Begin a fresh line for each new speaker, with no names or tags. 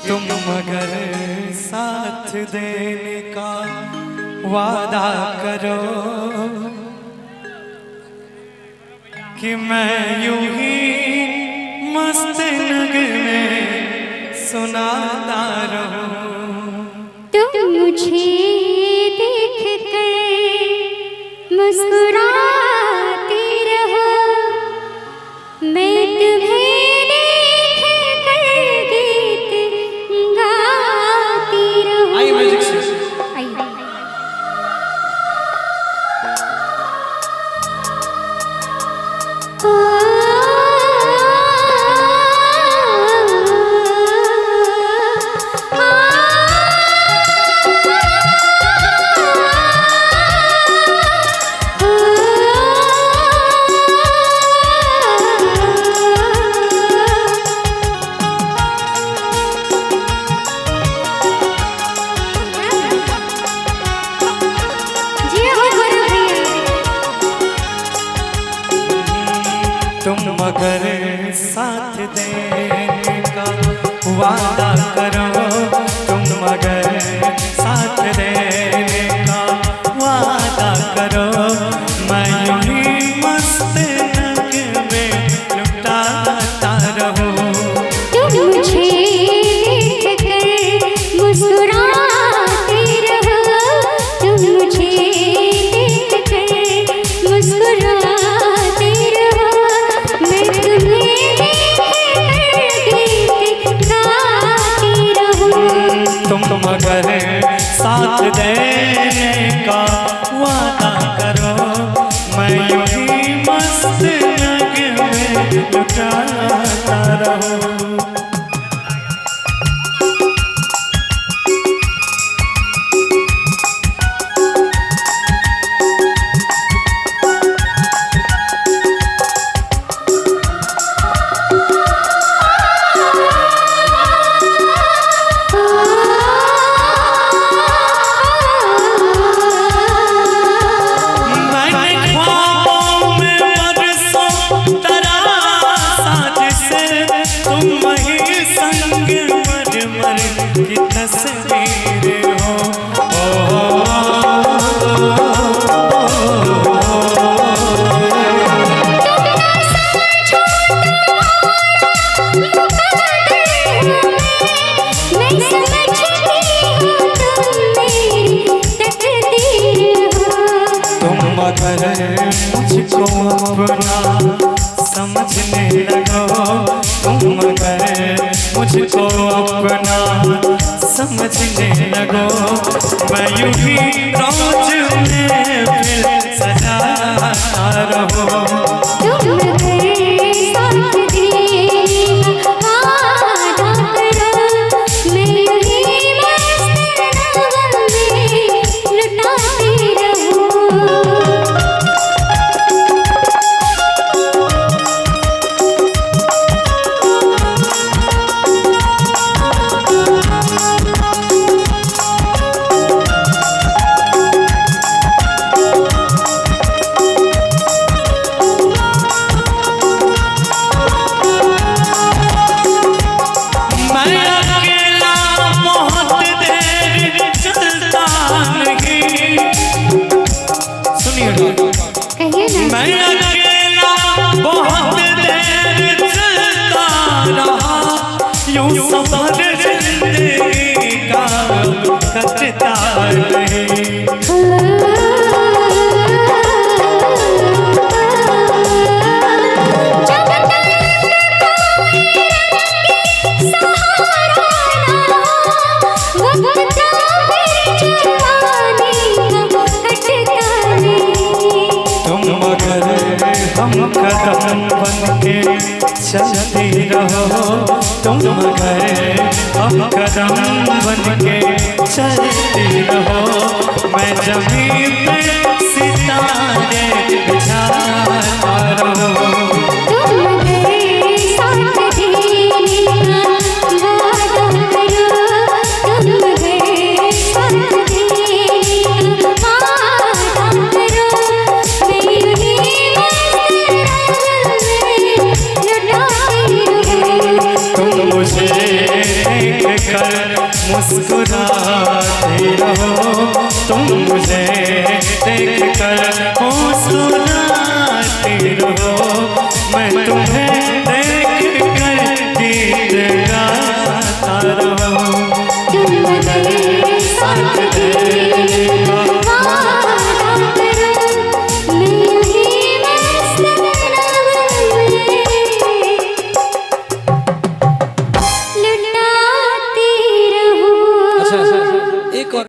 तुम मगर साथ देने का वादा करो कि मैं यूं ही मस्त नगमे सुनाता रहूं।
तुम मुझे देख कर मुस्कुराते रहो, मैं तुम्हें देख कर गीत गाती रहूं।
आइए म्यूजिक से तुम मगर साथ देने का वादा करो, तुम मगर साथ देने का वादा करो, मैं यूं ही मस्त नगमे लुटाता रहूं।
तुम मुझे देख कर मुस्कुराते रहो, तुम मुझे देख कर मुस्कुराते रहो, मैं तुम्हें देख कर गीत गाती रहूं।
तुम मगर साथ देने का वादा करो, मैं यूं ही मस्त नगमे लुटाता रहूं। मुझको अपना समझने लगो, तुम मगर मुझको अपना समझने लगो, मैं यूं ही रोज में सजाता रहूं।
तुम मगर साथ देने का वादा करो, मैं यूं ही मस्त नगमे लुटाती रहूं।
मैं अकेला बहुत देर चलता रहा, यूं सफर जिंदगी का कटता नहीं। हम कदम बनके चलते रहो, तुम मगर हम कदम बनके चलते रहो, मैं जमीन पे सितारे बिछाता रहूं।
तुम मगर साथ देने का वादा करो, तुम मगर साथ देने का वादा करो, मैं यूं ही मस्त नगमे लुटाती रहूं।
तुम मुझे देख कर मुस्कुराते रहो, तुम मुझे देख कर मुस्कुराते रहो, मैं तुम्हें देख कर गीत गाता रहूं।
तुम गए